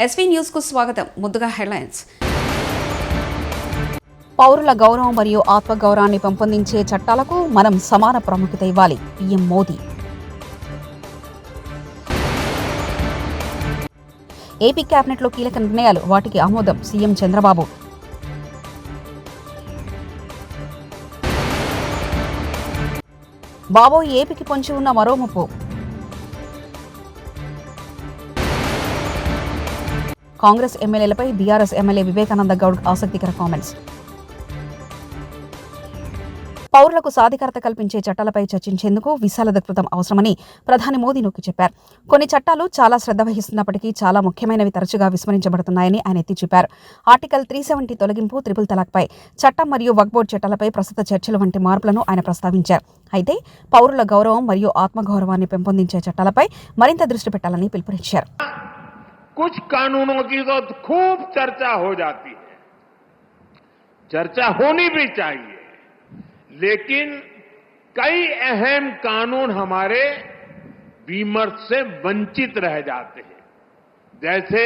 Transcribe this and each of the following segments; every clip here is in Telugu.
ఎస్వీ న్యూస్ కు స్వాగతం. ముందుగా హెడ్లైన్స్. పౌరుల గౌరవం మరియు ఆత్మగౌరవాన్ని పెంపొందించే చట్టాలకు మనం సమాన ప్రాముఖ్యత ఇవ్వాలి. పీఎం మోదీ. ఏపీ కేబినెట్లో కీలక నిర్ణయాలు, వాటికి ఆమోదం. సీఎం చంద్రబాబు. బాబోయ్, ఏపీకి పొంచి ఉన్న మరో ముప్పు. కాంగ్రెస్ ఎమ్మెల్యేలపై బీఆర్ఎస్ ఎమ్మెల్యే వివేకానంద గౌడ్ ఆసక్తికర కామెంట్స్. పౌరులకు సాధికారత కల్పించే చట్టాలపై చర్చించేందుకు విశాల దృక్పథం అవసరమని ప్రధాని మోదీ నొక్కి చెప్పారు. కొన్ని చట్టాలు చాలా శ్రద్ధ వహిస్తున్నప్పటికీ చాలా ముఖ్యమైనవి తరచుగా విస్మరించబడుతున్నాయని ఆయన ఎత్తి చూపారు. ఆర్టికల్ 370 తొలగింపు, ట్రిపుల్ తలాక్పై చట్టం మరియు వక్ఫ్ బోర్డు చట్టాలపై ప్రస్తుత చర్చలు వంటి మార్పులను ఆయన ప్రస్తావించారు. అయితే పౌరుల గౌరవం మరియు ఆత్మగౌరవాన్ని పెంపొందించే చట్టాలపై మరింత దృష్టి పెట్టాలని పిలుపునిచ్చారు. कुछ कानूनों की तो खूब चर्चा हो जाती है, चर्चा होनी भी चाहिए, लेकिन कई अहम कानून हमारे विमर्श से वंचित रह जाते हैं. जैसे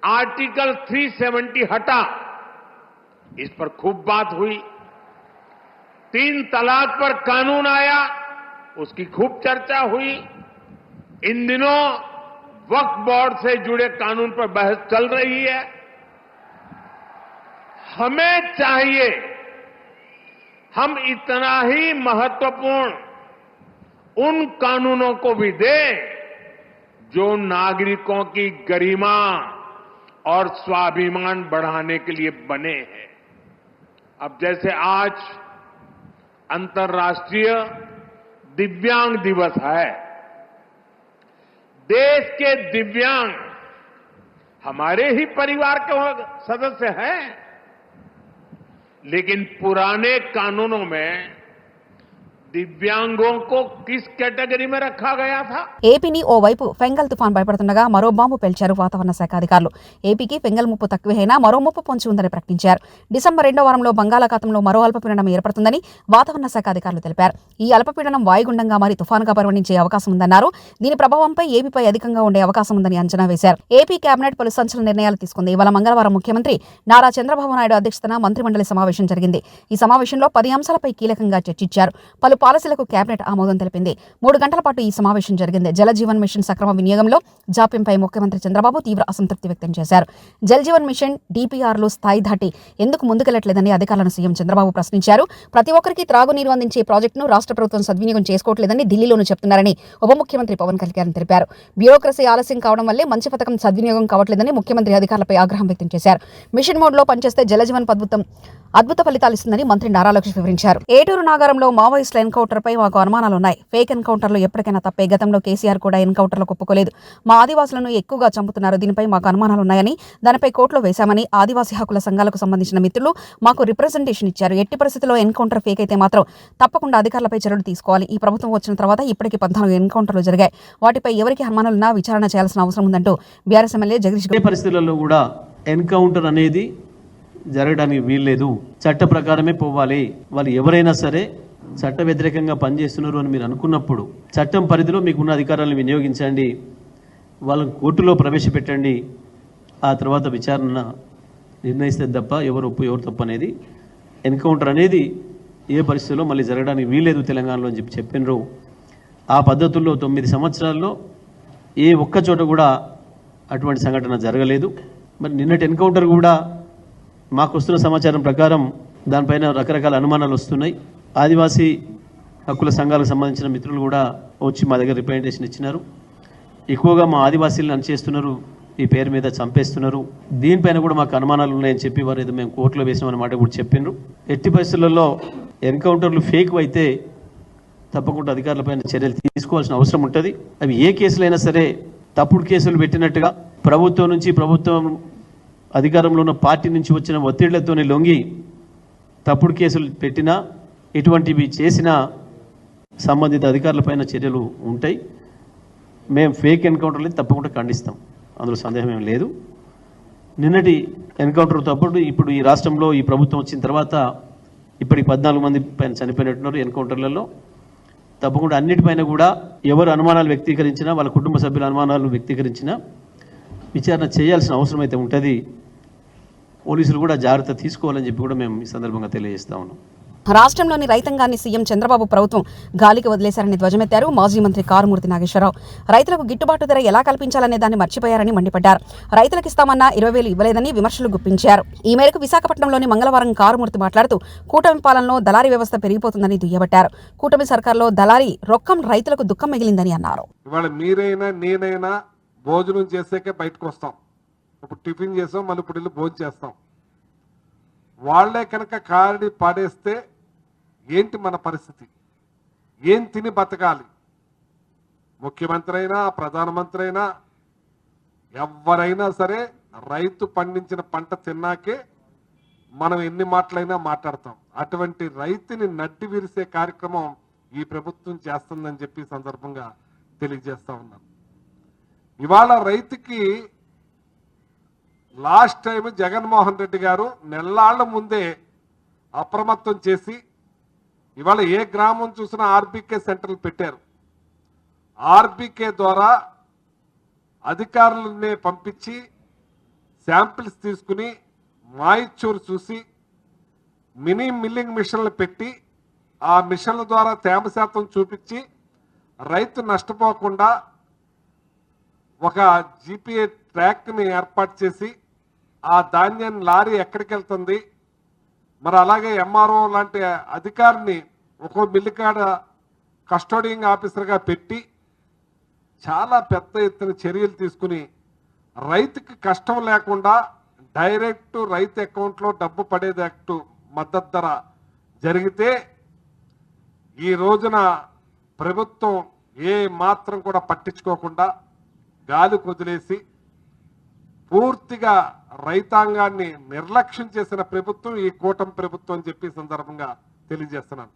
आर्टिकल 370 हटा, इस पर खूब बात हुई. 3 तलाक पर कानून आया, उसकी खूब चर्चा हुई. इन दिनों वक्फ बोर्ड से जुड़े कानून पर बहस चल रही है. हमें चाहिए हम इतना ही महत्वपूर्ण उन कानूनों को भी दें जो नागरिकों की गरिमा और स्वाभिमान बढ़ाने के लिए बने हैं. अब जैसे आज अंतर्राष्ट्रीय दिव्यांग दिवस है, देश के दिव्यांग हमारे ही परिवार के सदस्य हैं, लेकिन पुराने कानूनों में दिव्यांगों को किस కేటగిరీ में रखा गया था? ఏపీని ఓవైపు ఫెంగల్ తుఫాన్ భయపడుతుండగా మరో బాంబు పేల్చారు వాతావరణ శాఖ అధికారులు. ఏపీకి ఫెంగల్ ముప్పు తక్కువేనా మరో ముప్పు పొంచి ఉందని ప్రకటించారు. డిసెంబర్ 2వ వారంలో బంగాళాఖాతంలో మరో అల్పపీడనం ఏర్పడుతుందని వాతావరణ శాఖ అధికారులు తెలిపారు. ఈ అల్పపీడనం వాయుగుండంగా మారి తుఫానుగా పరిగణించే అవకాశం ఉందన్నారు. దీని ప్రభావంపై ఏపీపై అధికంగా ఉండే అవకాశం ఉందని అంచనా వేశారు. ఏపీ కేబినెట్ పలు సంచలన నిర్ణయాలు తీసుకుంది. ఇవాళ మంగళవారం ముఖ్యమంత్రి నారా చంద్రబాబు నాయుడు అధ్యక్షతన మంత్రిమండలి సమావేశం జరిగింది. ఈ సమావేశంలో 10 అంశాలపై కీలకంగా చర్చించారు. పలు పాలసీలకు కేబినెట్ ఆమోదం తెలిపింది. 3 గంటల పాటు ఈ సమావేశం జరిగింది. జల జీవన్ మిషన్ సక్రమ వినియోగంలో జాప్యంపై ముఖ్యమంత్రి చంద్రబాబు తీవ్ర అసంతృప్తి వ్యక్తం చేశారు. జల్ జీవన్ మిషన్ DPRలు స్థాయి దాటి ఎందుకు ముందుకెళ్లట్లేదని అధికారులను సీఎం చంద్రబాబు ప్రశ్నించారు. ప్రతి ఒక్కరికి త్రాగునీరు అందించే ప్రాజెక్టును రాష్ట్ర ప్రభుత్వం సద్వినియోగం చేసుకోవట్లేదని ఢిల్లీలోనూ చెప్తున్నారని ఉప ముఖ్యమంత్రి పవన్ కళ్యాణ్ తెలిపారు. బ్యూరోక్రసీ ఆలస్యం కావడం వల్లే మంచి పథకం సద్వినియోగం కావట్లేదని ముఖ్యమంత్రి అధికారులపై ఆగ్రహం వ్యక్తం చేశారు. మిషన్ మోడ్లో పనిచేస్తే జలజీవన్ అద్భుత ఫలితాలిస్తుందని మంత్రి నారా లోకేష్ వివరించారు. ఏటూరు నాగారంలో మావోయిస్టుల ఎన్కౌంటర్పై మాకు అనుమానాలున్నాయి. ఫేక్ ఎన్కౌంటర్లు ఎప్పటికైనా తప్పే. గతంలో కేసీఆర్ కూడా ఎన్కౌంటర్లకు ఒప్పుకోలేదు. మా ఆదివాసులను ఎక్కువగా చంపుతున్నారు. దీనిపై మాకు అనుమానాలున్నాయని, దానిపై కోర్టులో వేశామని ఆదివాసీ హక్కుల సంఘాలకు సంబంధించిన మిత్రులు మాకు రిప్రజెంటేషన్ ఇచ్చారు. ఎట్టి పరిస్థితుల్లో ఎన్కౌంటర్ ఫేక్ అయితే మాత్రం తప్పకుండా అధికారులపై చర్యలు తీసుకోవాలి. ఈ ప్రభుత్వం వచ్చిన తర్వాత ఇప్పటికీ 14 ఎన్కౌంటర్లు జరిగాయి. వాటిపై ఎవరికి అనుమానాలున్నా విచారణ చేయాల్సిన అవసరం ఉందంటూ బీఆర్ఎస్ ఎమ్మెల్యే జగదీష్ పరిస్థితుల్లో కూడా ఎన్కౌంటర్ అనేది జరగడానికి వీల్లేదు. చట్ట ప్రకారమే పోవాలి. వాళ్ళు ఎవరైనా సరే చట్ట వ్యతిరేకంగా పనిచేస్తున్నారు అని మీరు అనుకున్నప్పుడు చట్టం పరిధిలో మీకున్న అధికారాలను వినియోగించండి, వాళ్ళని కోర్టులో ప్రవేశపెట్టండి. ఆ తర్వాత విచారణ నిర్ణయిస్తే తప్ప ఎవరు ఒప్పు ఎవరు తప్పు అనేది, ఎన్కౌంటర్ అనేది ఏ పరిస్థితుల్లో మళ్ళీ జరగడానికి వీల్లేదు తెలంగాణలో అని చెప్పినారు. ఆ పద్ధతుల్లో 9 సంవత్సరాల్లో ఏ ఒక్క చోట కూడా అటువంటి సంఘటన జరగలేదు. మరి నిన్నటి ఎన్కౌంటర్ కూడా మాకు వస్తున్న సమాచారం ప్రకారం దానిపైన రకరకాల అనుమానాలు వస్తున్నాయి. ఆదివాసీ హక్కుల సంఘాలకు సంబంధించిన మిత్రులు కూడా వచ్చి మా దగ్గర రిప్రజెంటేషన్ ఇచ్చినారు. ఎక్కువగా మా ఆదివాసీలను అణచేస్తున్నారు, ఈ పేరు మీద చంపేస్తున్నారు, దీనిపైన కూడా మాకు అనుమానాలు ఉన్నాయని చెప్పి వారు ఏదో మేము కోర్టులో వేసినామన్న మాట కూడా చెప్పినారు. ఎట్టి పరిస్థితులలో ఎన్కౌంటర్లు ఫేక్ అయితే తప్పకుండా అధికారులపైన చర్యలు తీసుకోవాల్సిన అవసరం ఉంటుంది. అవి ఏ కేసులైనా సరే తప్పుడు కేసులు పెట్టినట్టుగా ప్రభుత్వం నుంచి, ప్రభుత్వం అధికారంలో ఉన్న పార్టీ నుంచి వచ్చిన ఒత్తిళ్లతోనే లొంగి తప్పుడు కేసులు పెట్టినా, ఇటువంటివి చేసినా సంబంధిత అధికారులపైన చర్యలు ఉంటాయి. మేము ఫేక్ ఎన్కౌంటర్లు తప్పకుండా ఖండిస్తాం, అందులో సందేహం ఏం లేదు. నిన్నటి ఎన్కౌంటర్తో పాటు ఇప్పుడు ఈ రాష్ట్రంలో ఈ ప్రభుత్వం వచ్చిన తర్వాత ఇప్పటికి 14 మంది పైన చనిపోయినట్టున్నారు ఎన్కౌంటర్లలో. తప్పకుండా అన్నిటిపైన కూడా ఎవరు అనుమానాలు వ్యక్తీకరించినా, వాళ్ళ కుటుంబ సభ్యుల అనుమానాలు వ్యక్తీకరించినా విచారణ చేయాల్సిన అవసరం అయితే ఉంటుంది. పోలీసులు కూడా జాగ్రత్త తీసుకోవాలని చెప్పి కూడా మేము ఈ సందర్భంగా తెలియజేస్తా ఉన్నాం. రాష్ట్రంలోని రైతాంగాన్ని సీఎం చంద్రబాబు ప్రభుత్వం గాలికి వదిలేశారని ధ్వజమెత్తారు మాజీ మంత్రి కారుమూర్తి నాగేశ్వరరావు. రైతులకు గిట్టుబాటు ధర ఎలా కల్పించాలనే దాన్ని మర్చిపోయారని మండిపడ్డారు. రైతులకు ఇస్తామన్న 20,000 ఇవ్వలేదని విమర్శలు గుప్పించారు. ఈ మేరకు విశాఖపట్నంలోని మంగళవారం కారుమూర్తి మాట్లాడుతూ కూటమి పాలనలో దళారీ వ్యవస్థ పెరిగిపోతుందని దుయ్యబట్టారు. కూటమి సర్కార్లో దళారీ రొక్కం రైతులకు దుఃఖం మిగిలిందని అన్నారు. ఇవాళ మీరైనా నేనైనా భోజనం చేసాకే బయటకు వస్తాం. ఇప్పుడు టిఫిన్ చేసాం, మళ్ళీ ఇప్పుడు వెళ్ళి భోజనం చేస్తాం. వాళ్లే కనుక కారడి పాడేస్తే ఏంటి మన పరిస్థితి? ఏం తిని బతకాలి? ముఖ్యమంత్రి అయినా ప్రధానమంత్రి అయినా ఎవరైనా సరే రైతు పండించిన పంట తిన్నాకే మనం ఎన్ని మాటలైనా మాట్లాడతాం. అటువంటి రైతుని నడ్డి విరిసే కార్యక్రమం ఈ ప్రభుత్వం చేస్తుందని చెప్పి సందర్భంగా తెలియజేస్తా ఉన్నాను. ఇవాళ రైతుకి లాస్ట్ టైం జగన్మోహన్ రెడ్డి గారు నెల్లాళ్ల ముందే అప్రమత్తం చేసి ఇవాళ ఏ గ్రామం చూసినా ఆర్బీకే సెంటర్లు పెట్టారు. ఆర్బీకే ద్వారా అధికారులనే పంపించి శాంపిల్స్ తీసుకుని మాయిచ్చూరు చూసి మినీ మిల్లింగ్ మిషన్లు పెట్టి ఆ మిషన్ల ద్వారా తేమ శాతం చూపించి రైతు నష్టపోకుండా ఒక జీపీఏ ట్రాక్ని ఏర్పాటు చేసి ఆ ధాన్యాన్ని లారీ ఎక్కడికి వెళ్తుంది, మరి అలాగే ఎంఆర్ఓ లాంటి అధికారిని ఒక్కో మిల్లికాడ కస్టోడియింగ్ ఆఫీసర్గా పెట్టి చాలా పెద్ద ఎత్తున చర్యలు తీసుకుని రైతుకి కష్టం లేకుండా డైరెక్ట్ రైతు అకౌంట్లో డబ్బు పడేటట్టు మద్దతు ధర జరిగితే ఈ రోజున ప్రభుత్వం ఏ మాత్రం కూడా పట్టించుకోకుండా గాలి వదిలేసి పూర్తిగా రైతాంగాన్ని నిర్లక్ష్యం చేసిన ప్రభుత్వం ఈ కూటమి ప్రభుత్వం అని చెప్పి సందర్భంగా తెలియజేస్తున్నాను.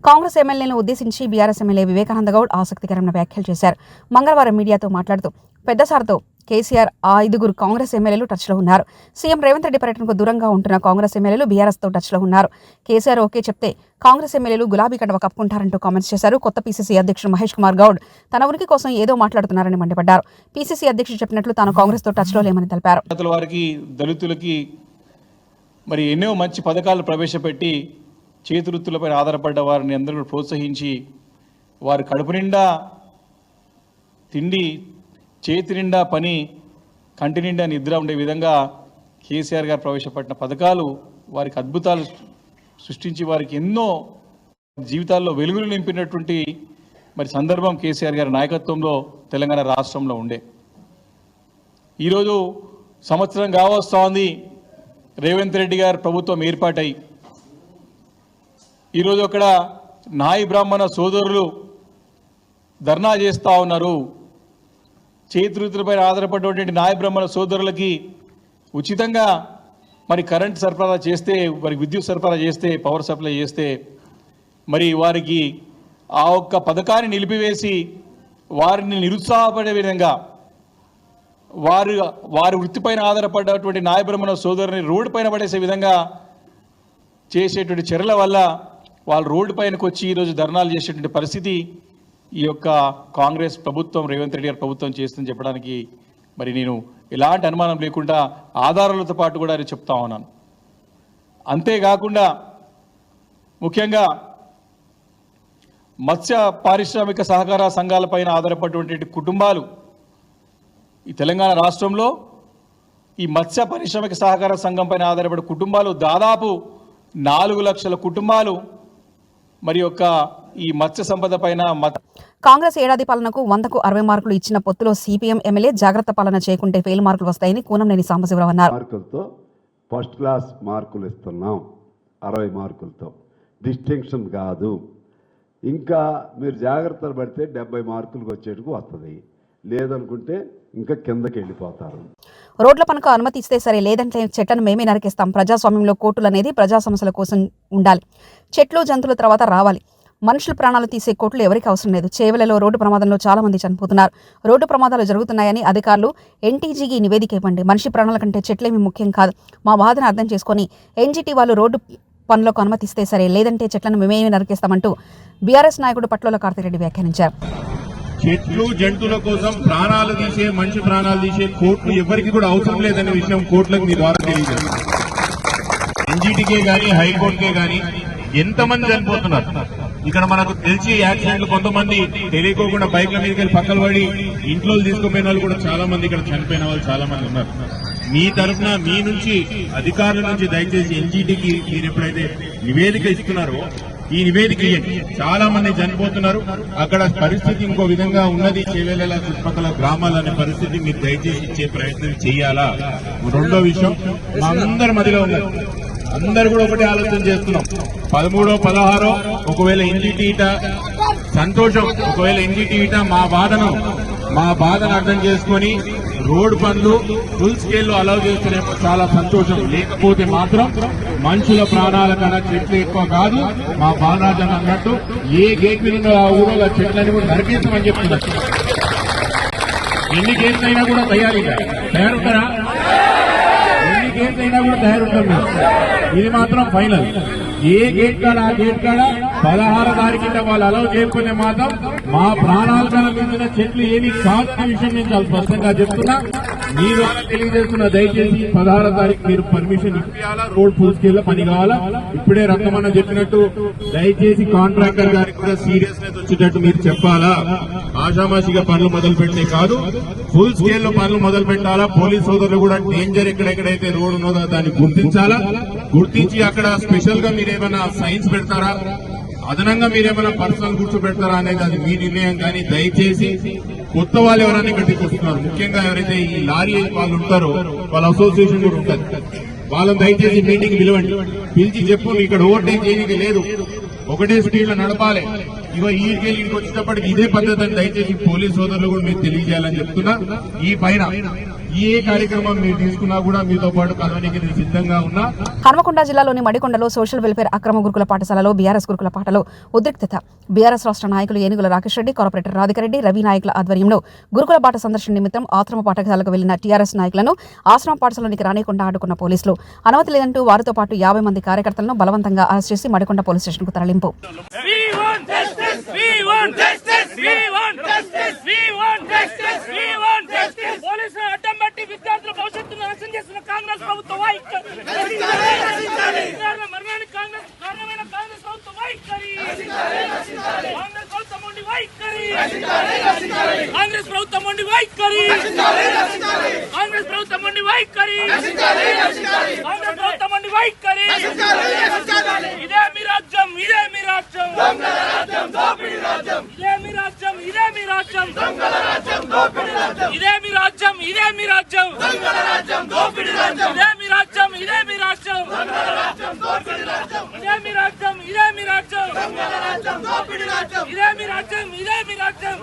కాంగ్రెస్ ఎమ్మెల్యేలను ఉద్దేశించి బీఆర్ఎస్ ఎమ్మెల్యే వివేకానంద గౌడ్ ఆసక్తికరమైన వ్యాఖ్యలు చేశారు. మంగళవారం మీడియాతో మాట్లాడుతూ పెద్దసార్తో కేసీఆర్ 5 కాంగ్రెస్ ఎమ్మెల్యేలు టచ్లో ఉన్నారు. సీఎం రేవంత్ రెడ్డి పర్యటనకు దూరంగా ఉంటున్న కాంగ్రెస్ ఎమ్మెల్యేలు బీఆర్ఎస్తో టచ్లో ఉన్నారు. కేసీఆర్ ఓకే చెప్తే కాంగ్రెస్ ఎమ్మెల్యేలు గులాబీ కండవ కప్పుకుంటారంటూ కామెంట్స్ చేశారు. కొత్త పీసీసీ అధ్యక్షుడు మహేష్ కుమార్ గౌడ్ తన ఉనికి కోసం ఏదో మాట్లాడుతున్నారని మండిపడ్డారు. పీసీసీ అధ్యక్షుడు చెప్పినట్లు తాను కాంగ్రెస్తో టచ్లో లేమని తెలిపారు. వారికి దళితులకి మరి ఎన్నో మంచి పథకాలు ప్రవేశపెట్టి చేతివృత్తులపై ఆధారపడ్డ వారిని అందరూ ప్రోత్సహించి వారి కడుపు నిండా తిండి, చేతి నిండా పని, కంటి నిండా నిద్ర ఉండే విధంగా కేసీఆర్ గారు ప్రవేశపెట్టిన పథకాలు వారికి అద్భుతాలు సృష్టించి వారికి ఎన్నో జీవితాల్లో వెలుగులు నింపినటువంటి మరి సందర్భం కేసీఆర్ గారి నాయకత్వంలో తెలంగాణ రాష్ట్రంలో ఉండే. ఈరోజు సంవత్సరం కావస్తోంది రేవంత్ రెడ్డి గారి ప్రభుత్వం ఏర్పాటై. ఈరోజు అక్కడ నాయి బ్రాహ్మణ సోదరులు ధర్నా చేస్తూ ఉన్నారు. చేతివృత్తులపై ఆధారపడినటువంటి నాయ బ్రాహ్మణ సోదరులకి ఉచితంగా మరి కరెంట్ సరఫరా చేస్తే, మరి విద్యుత్ సరఫరా చేస్తే, పవర్ సప్లై చేస్తే మరి వారికి ఆ ఒక్క పథకాన్ని నిలిపివేసి వారిని నిరుత్సాహపడే విధంగా వారి వృత్తిపైన ఆధారపడ్డటువంటి నాయ బ్రాహ్మణ సోదరుని రోడ్డు పైన పడేసే విధంగా చేసేటువంటి చర్యల వల్ల వాళ్ళు రోడ్డు పైనకు వచ్చి ఈరోజు ధర్నాలు చేసేటువంటి పరిస్థితి ఈ యొక్క కాంగ్రెస్ ప్రభుత్వం, రేవంత్ రెడ్డి గారి ప్రభుత్వం చేస్తుందని చెప్పడానికి మరి నేను ఎలాంటి అనుమానం లేకుండా ఆధారాలతో పాటు కూడా చెప్తా ఉన్నాను. అంతేకాకుండా ముఖ్యంగా మత్స్య పారిశ్రామిక సహకార సంఘాలపైన ఆధారపడినటువంటి కుటుంబాలు ఈ తెలంగాణ రాష్ట్రంలో ఈ మత్స్య పారిశ్రామిక సహకార సంఘం పైన ఆధారపడే కుటుంబాలు దాదాపు 4 లక్షల కుటుంబాలు మరి యొక్క ఈ మత్స్య సంపద పైన కాంగ్రెస్ ఏడాది పాలనకు 100కు 60 మార్కులు ఇచ్చిన పొత్తులో సిపిఎం ఎమ్మెల్యే జాగ్రత్త పాలన చేయకుంటే ఫెయిల్ మార్కులు వస్తాయని కూనంనేని సాంబశివరావు అన్నారు. మార్కులతో ఫస్ట్ క్లాస్ మార్కులు ఇస్తున్నాం, 60 మార్కులతో డిస్టింక్షన్ కాదు. ఇంకా మీరు జాగ్రత్తలు పడితే 70 మార్కులకు వచ్చేట్టుకు వస్తుంది, లేదనుకుంటే ఇంకా కిందకి వెళ్ళిపోతారు. రోడ్ల పనుకు అనుమతి ఇస్తే సరే, లేదంటే చెట్లను మేమే నరికేస్తాం. ప్రజాస్వామ్యంలో కోర్టులు అనేది ప్రజా సమస్యల కోసం ఉండాలి. చెట్లు జంతువుల తర్వాత రావాలి. మనుషుల ప్రాణాలు తీసే కోర్టులు ఎవరికి అవసరం లేదు. చేవెలలో రోడ్డు ప్రమాదంలో చాలా మంది చనిపోతున్నారు. రోడ్డు ప్రమాదాలు జరుగుతున్నాయని అధికారులు ఎన్టీజీకి నివేదిక ఇవ్వండి. మనిషి ప్రాణాల కంటే చెట్లేమీ ముఖ్యం కాదు. మా బాధను అర్థం చేసుకొని ఎన్జీటీ వాళ్ళు రోడ్డు పనులకు అనుమతిస్తే సరే, లేదంటే చెట్లను మేమే నరికేస్తామంటూ బీఆర్ఎస్ నాయకుడు పట్లోల కార్తిరెడ్డి వ్యాఖ్యానించారు. చెట్లు జంతువుల కోసం ప్రాణాలు తీసే మనిషి ప్రాణాలు తీసే కోర్టు ఎవరికి కూడా అవసరం లేదనే విషయం కోర్టులకు మీ ద్వారా తెలియజేస్తారు. ఎన్జీటీకే గానీ హైకోర్టుకే గానీ ఎంతమంది చనిపోతున్నారు ఇక్కడ మనకు తెలిసి యాక్సిడెంట్లు కొంతమంది తెలియకోకుండా బైక్ల మీదకి వెళ్ళి పక్కలు పడి ఇంట్లో తీసుకుపోయిన వాళ్ళు కూడా చాలా మంది ఇక్కడ చనిపోయిన వాళ్ళు చాలా మంది ఉన్నారు. మీ తరఫున మీ నుంచి అధికారుల నుంచి దయచేసి ఎన్జీటీకి మీరు ఎప్పుడైతే నివేదిక ఇస్తున్నారో ఈ నివేదిక ఇవ్వండి. చాలా మంది చనిపోతున్నారు, అక్కడ పరిస్థితి ఇంకో విధంగా ఉన్నది, చేవేల చుట్టుపక్కల గ్రామాలనే పరిస్థితి మీరు దయచేసి ఇచ్చే ప్రయత్నం చేయాలా. రెండో విషయం మా అందరి మధ్యలో ఉన్నారు, అందరు కూడా ఒకటే ఆలోచన చేస్తున్నాం. 13, 16 ఒకవేళ ఎన్జీటీ ఇట సంతోషం, ఒకవేళ ఎన్జీటీ ఇట మా బాధను అర్థం చేసుకుని రోడ్డు పనులు ఫుల్ స్కేల్లో అలౌ చేస్తున్నప్పుడు చాలా సంతోషం. లేకపోతే మాత్రం మనుషుల ప్రాణాల కన్నా చెట్లు ఎక్కువ కాదు. మా బాలరాజన్ అన్నట్టు ఏ గేట్ మీద ఆ ఊళ్ళో చెట్లని కూడా నరికేస్తామని చెప్తున్నారు. ఎన్ని గేట్స్ అయినా కూడా తయారుంటారా? ఎన్ని గేట్స్ అయినా కూడా తయారుంటాం మేము. ఇది మాత్రం ఫైనల్. ఏ గేట్ కాడ ఆ గేట్ కాడ 16 తారీఖున వాళ్ళు అలౌ చేయకపోతే మాత్రం మా ప్రాణాల కన్నా మించిన చెట్లు ఏమీ కాదనే విషయం నేను చాలా స్పష్టంగా చెప్తున్నా. మీ ద్వారా తెలియజేస్తున్నా, దయచేసి 16 తారీఖు మీరు పర్మిషన్ ఇప్పియాలా, రోడ్ ఫుల్ స్కేల్ పని కావాలా. ఇప్పుడే రక్తమన్న చెప్పినట్టు దయచేసి కాంట్రాక్టర్ గారికి కూడా సీరియస్నెస్ వచ్చేటట్టు మీరు చెప్పాలా. ఆషామాషిగా పనులు మొదలు పెట్టే కాదు, ఫుల్ స్కేల్ లో పనులు మొదలు పెట్టాలా. పోలీస్ సోదరులు కూడా డేంజర్ ఎక్కడెక్కడైతే రోడ్ ఉన్నదో దాన్ని గుర్తించాలా. గుర్తించి అక్కడ స్పెషల్ గా మీరేమైనా సైన్స్ పెడతారా, అదనంగా మీరేమైనా పర్సనల్ కూర్చోబెడతారా అనేది అది మీ నిర్ణయం. కానీ దయచేసి కొత్త వాళ్ళు ఎవరైనా ఇక్కడ తీసుకొస్తున్నారు, ముఖ్యంగా ఎవరైతే ఈ లారీ వాళ్ళు ఉంటారో వాళ్ళ అసోసియేషన్ కూడా ఉంటుంది, వాళ్ళని దయచేసి మీటింగ్ పిలవండి. పిలిచి చెప్పు ఇక్కడ ఓవర్టేక్ చేయడానికి లేదు, ఒకటే స్పీడ్ లో నడపాలి. ఇగో ఈడికి వచ్చేటప్పటికి ఇదే పద్ధతి అని దయచేసి పోలీస్ సోదరులు కూడా మీరు తెలియజేయాలని చెప్తున్నా. ఈ పైన ఏ కార్యక్రమం మీరు తీసుకున్నా కూడా మీతో పాటు కలవడానికి నేను సిద్ధంగా ఉన్నా. హన్మకొండ జిల్లాలోని మడికొండలో సోషల్ వెల్ఫేర్ అక్రమ గురుకుల పాఠశాలలో బీఆర్ఎస్ గురుకుల పాఠలో ఉద్రిక్తత. బీఆర్ఎస్ రాష్ట్ర నాయకులు ఏనుగుల రాకేష్ రెడ్డి, కార్పొరేటర్ రాధికారెడ్డి, రవి నాయకుల ఆధ్వర్యంలో గురుకుల పాఠ సందర్శన నిమిత్తం ఆశ్రమ పాఠశాలకు వెళ్లిన టీఆర్ఎస్ నాయకులను ఆశ్రమ పాఠశాలలోనికి రానికుండా అడ్డుకున్న పోలీసులు. అనుమతి లేదంటూ వారితో పాటు 50 మంది కార్యకర్తలను బలవంతంగా అరెస్ట్ చేసి మడికొండ పోలీస్ స్టేషన్కు తరలింపు. విద్యార్థుల భవిష్యత్తును నాశనం చేస్తున్న కాంగ్రెస్ ప్రభుత్వ వైఖరి, మరణానికి కారణమైన కాంగ్రెస్ ప్రభుత్వ వైఖరి, కాంగ్రెస్ ప్రభుత్వం ఉండి వైఖరి, కాంగ్రెస్ ప్రభుత్వం ఉండి వైఖరి, కాంగ్రెస్ ప్రభుత్వం ఉండి వైఖరి, కాంగ్రెస్ ప్రభుత్వం ఉండి వైఖరి. ఇదే మీ రాజ్యం, ఇదే మీ రాజ్యం, ఇదే మీ రాజ్యం, ఇదే మీ రాజ్యం, ఇదే మీ రాజ్యం, ఇదే మీ రాజ్యం, ఇదే మీ రాజ్యం, ఇదే మీ రాజ్యం, ఇదే మీ రాజ్యం, ఇదే మీ రాజ్యం, ఇదే మీ రాజ్యం, ఇదే మీ రాజ్యం.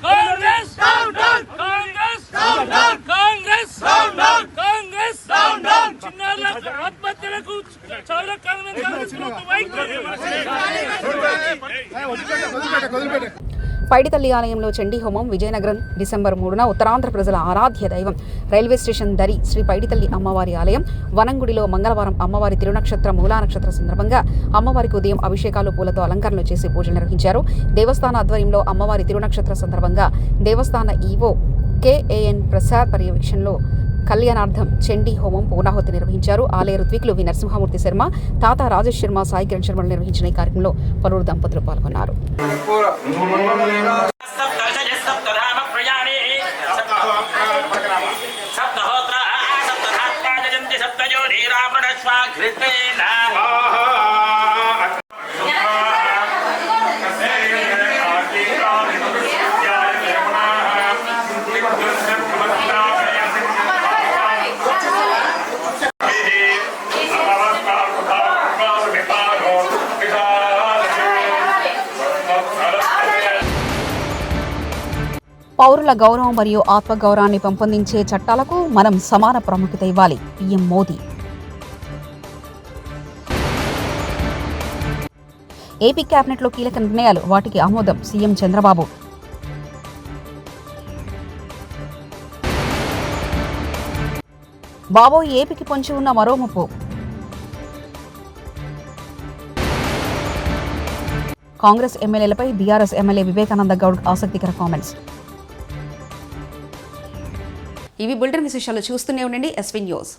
కాంగ్రెస్ కాంగ్రెస్ కాంగ్రెస్ చిన్నారుల ఆత్మహత్యలకు చాలా కాంగ్రెస్ వైఖరి. పైడితల్లి ఆలయంలో చండీ హోమం. విజయనగరం డిసెంబర్ 3న ఉత్తరాంధ్ర ప్రజల ఆరాధ్య దైవం రైల్వే స్టేషన్ దరి శ్రీ పైడితల్లి అమ్మవారి ఆలయం వనంగుడిలో మంగళవారం అమ్మవారి తిరునక్షత్ర మూలా నక్షత్ర సందర్భంగా అమ్మవారికి ఉదయం అభిషేకాలు, పూలతో అలంకరణలు చేసి పూజలు నిర్వహించారు. దేవస్థాన ఆధ్వర్యంలో అమ్మవారి తిరునక్షత్ర సందర్భంగా దేవస్థాన ఈవో కేఏఎన్ ప్రసాద్ పర్యవేక్షణలో కళ్యాణార్థం చండీ హోమం పూర్ణాహుతి నిర్వహించారు. ఆలయ ఋత్వికులు వి నరసింహమూర్తి శర్మ, తాత రాజేష్ శర్మ, సాయి కిరణ్ శర్మలు నిర్వహించిన ఈ కార్యక్రమంలో పలువురు దంపతులు పాల్గొన్నారు. పౌరుల గౌరవం మరియు ఆత్మగౌరవాన్ని పెంపొందించే చట్టాలకు మనం సమాన ప్రాముఖ్యత ఇవ్వాలి. పీఎం మోదీ. ఏపీ కేబినెట్లో కీలక నిర్ణయాలు, వాటికి ఆమోదం. సీఎం చంద్రబాబు. బాబోయ్, ఏపీకి పొంచి ఉన్న మరో ముప్పు. కాంగ్రెస్ ఎమ్మెల్యేలపై బీఆర్ఎస్ ఎమ్మెల్యే వివేకానంద గౌడ్ ఆసక్తికర కామెంట్స్. ఇవి బులెటిన్ విశేషాలు. చూస్తూనే ఉండండి ఎస్వీ న్యూస్.